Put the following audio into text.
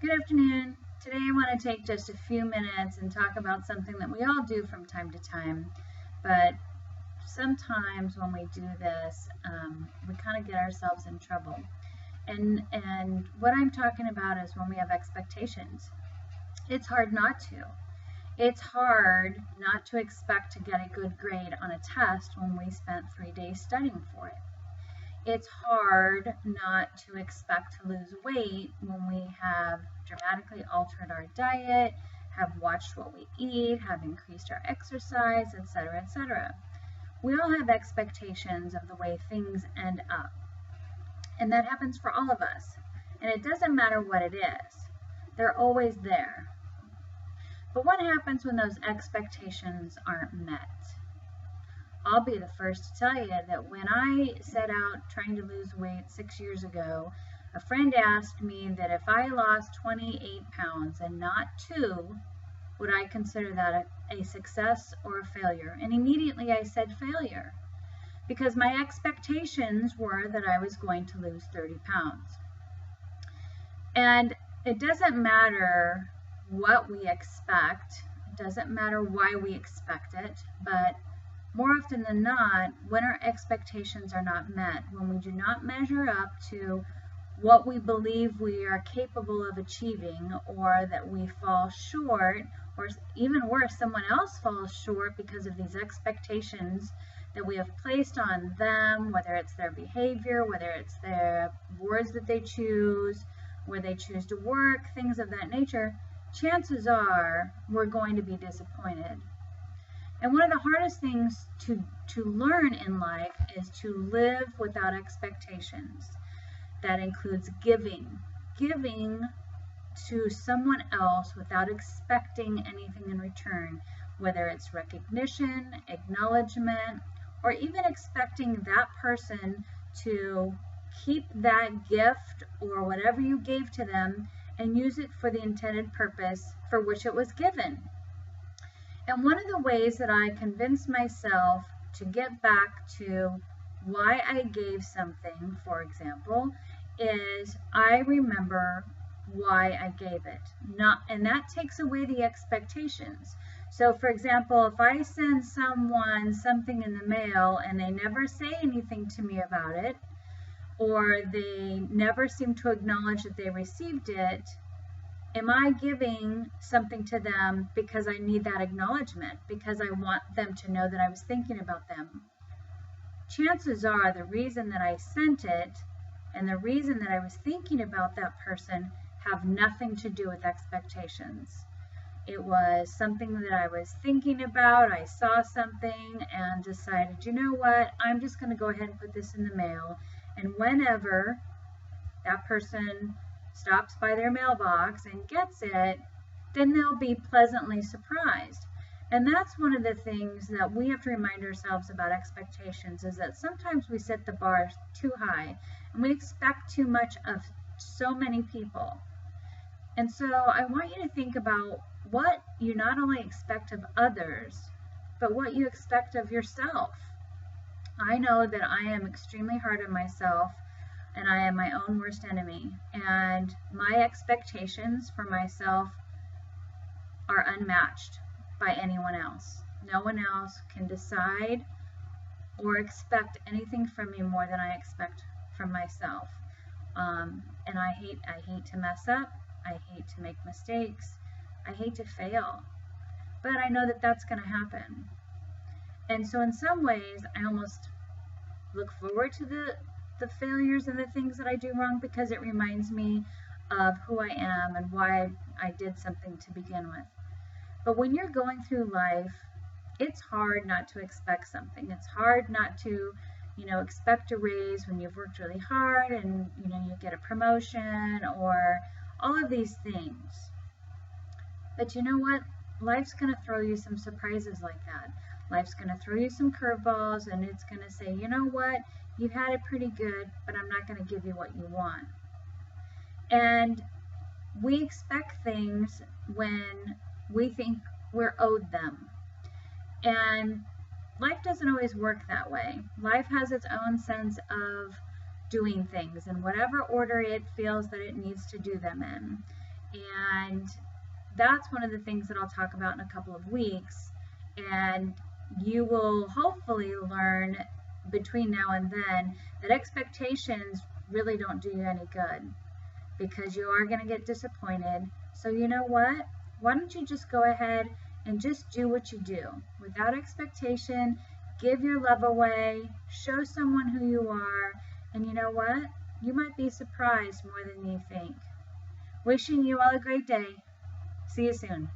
Good afternoon. Today I want to take just a few minutes and talk about something that we all do from time to time, but sometimes when we do this, we kind of get ourselves in trouble. And what I'm talking about is when we have expectations. It's hard not to. It's hard not to expect to get a good grade on a test when we spent 3 days studying for it. It's hard not to expect to lose weight when we have dramatically altered our diet, have watched what we eat, have increased our exercise, etc., etc. We all have expectations of the way things end up. And that happens for all of us. And it doesn't matter what it is. They're always there. But what happens when those expectations aren't met? I'll be the first to tell you that when I set out trying to lose weight 6 years ago, a friend asked me that if I lost 28 pounds and not 2, would I consider that a success or a failure? And immediately I said failure, because my expectations were that I was going to lose 30 pounds. And it doesn't matter what we expect, it doesn't matter why we expect it, but more often than not, when our expectations are not met, when we do not measure up to what we believe we are capable of achieving, or that we fall short, or even worse, someone else falls short because of these expectations that we have placed on them, whether it's their behavior, whether it's their words that they choose, where they choose to work, things of that nature, chances are we're going to be disappointed. And one of the hardest things to learn in life is to live without expectations. That includes giving to someone else without expecting anything in return, whether it's recognition, acknowledgement, or even expecting that person to keep that gift or whatever you gave to them and use it for the intended purpose for which it was given. And one of the ways that I convinced myself to get back to why I gave something, for example, is I remember why I gave it. And that takes away the expectations. So for example, if I send someone something in the mail and they never say anything to me about it, or they never seem to acknowledge that they received it, am I giving something to them because I need that acknowledgement, because I want them to know that I was thinking about them? Chances are the reason that I sent it and the reason that I was thinking about that person have nothing to do with expectations. It was something that I was thinking about. I saw something and decided, you know what, I'm just going to go ahead and put this in the mail. And whenever that person stops by their mailbox and gets it, then they'll be pleasantly surprised. And that's one of the things that we have to remind ourselves about expectations, is that sometimes we set the bar too high and we expect too much of so many people. And so I want you to think about what you not only expect of others, but what you expect of yourself. I know that I am extremely hard on myself, and I am my own worst enemy. And my expectations for myself are unmatched by anyone else. No one else can decide or expect anything from me more than I expect from myself. And I hate to mess up. I hate to make mistakes. I hate to fail. But I know that that's going to happen. And so in some ways, I almost look forward to the failures and the things that I do wrong, because it reminds me of who I am and why I did something to begin with. But when you're going through life, it's hard not to expect something. It's hard not to, expect a raise when you've worked really hard and, you get a promotion or all of these things. But you know what? Life's going to throw you some surprises like that. Life's going to throw you some curveballs, and it's going to say, you know what? You've had it pretty good, but I'm not going to give you what you want. And we expect things when we think we're owed them. And life doesn't always work that way. Life has its own sense of doing things in whatever order it feels that it needs to do them in. And that's one of the things that I'll talk about in a couple of weeks. And you will hopefully learn between now and then that expectations really don't do you any good, because you are going to get disappointed. So you know what? Why don't you just go ahead and just do what you do without expectation, give your love away, show someone who you are, and you know what? You might be surprised more than you think. Wishing you all a great day. See you soon.